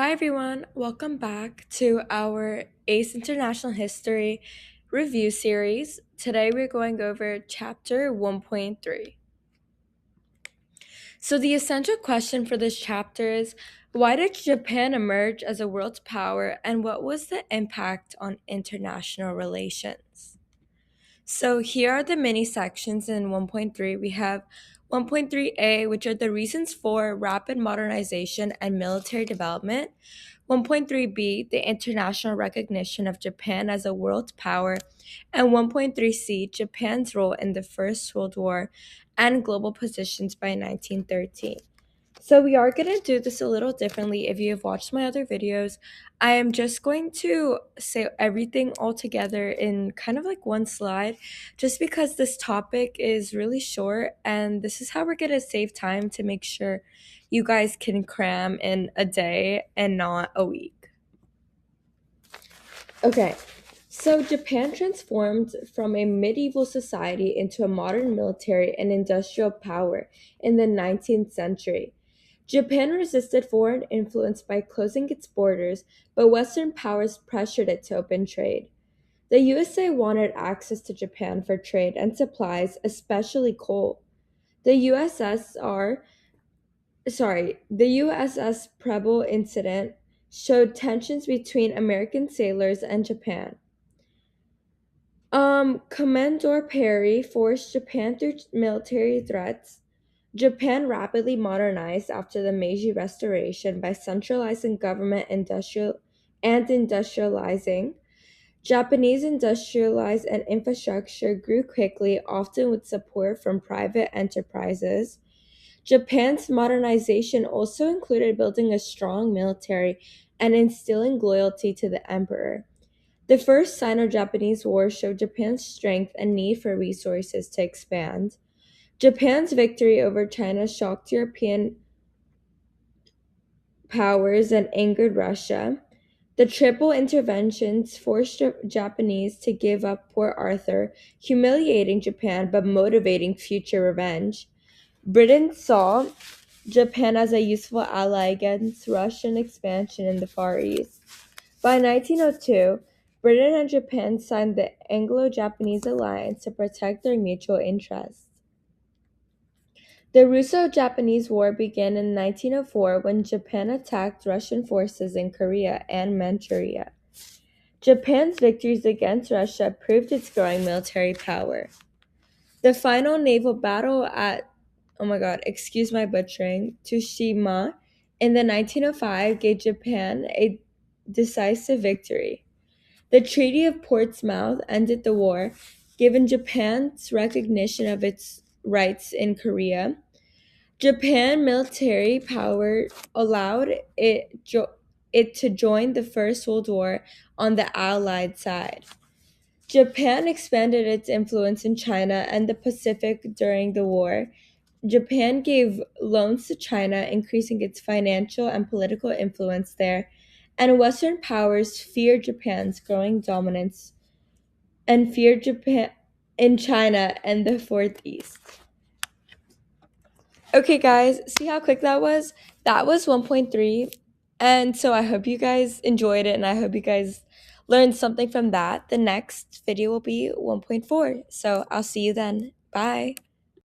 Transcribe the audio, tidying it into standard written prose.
Hi everyone, welcome back to our AICE International History review series. Today we're going over chapter 1.3. So the essential question for this chapter is, why did Japan emerge as a world power and what was the impact on international relations? So here are the mini sections in 1.3. We have 1.3a, which are the reasons for rapid modernization and military development. 1.3b, the international recognition of Japan as a world power. And 1.3c, Japan's role in the First World War and global positions by 1913. So we are going to do this a little differently. If you have watched my other videos, I am just going to say everything all together in kind of like one slide, just because this topic is really short and this is how we're going to save time to make sure you guys can cram in a day and not a week. Okay, so Japan transformed from a medieval society into a modern military and industrial power in the 19th century. Japan resisted foreign influence by closing its borders, but Western powers pressured it to open trade. The USA wanted access to Japan for trade and supplies, especially coal. The USS Preble incident showed tensions between American sailors and Japan. Commodore Perry forced Japan through military threats. Japan rapidly modernized after the Meiji Restoration by centralizing government industrializing. Japanese industrialized and infrastructure grew quickly, often with support from private enterprises. Japan's modernization also included building a strong military and instilling loyalty to the emperor. The First Sino-Japanese War showed Japan's strength and need for resources to expand. Japan's victory over China shocked European powers and angered Russia. The triple interventions forced Japanese to give up Port Arthur, humiliating Japan but motivating future revenge. Britain saw Japan as a useful ally against Russian expansion in the Far East. By 1902, Britain and Japan signed the Anglo-Japanese alliance to protect their mutual interests. The Russo-Japanese War began in 1904 when Japan attacked Russian forces in Korea and Manchuria. Japan's victories against Russia proved its growing military power. The final naval battle at, oh my god, excuse my butchering, Tsushima in the 1905 gave Japan a decisive victory. The Treaty of Portsmouth ended the war, giving Japan's recognition of its rights in Korea. Japan military power allowed it to join the First World War on the Allied side. Japan expanded its influence in China and the Pacific during the war. Japan gave loans to China, increasing its financial and political influence there, and Western powers feared Japan's growing dominance and feared Japan in China and the Northeast. Okay, guys, see how quick that was? That was 1.3. And so I hope you guys enjoyed it and I hope you guys learned something from that. The next video will be 1.4. So I'll see you then. Bye.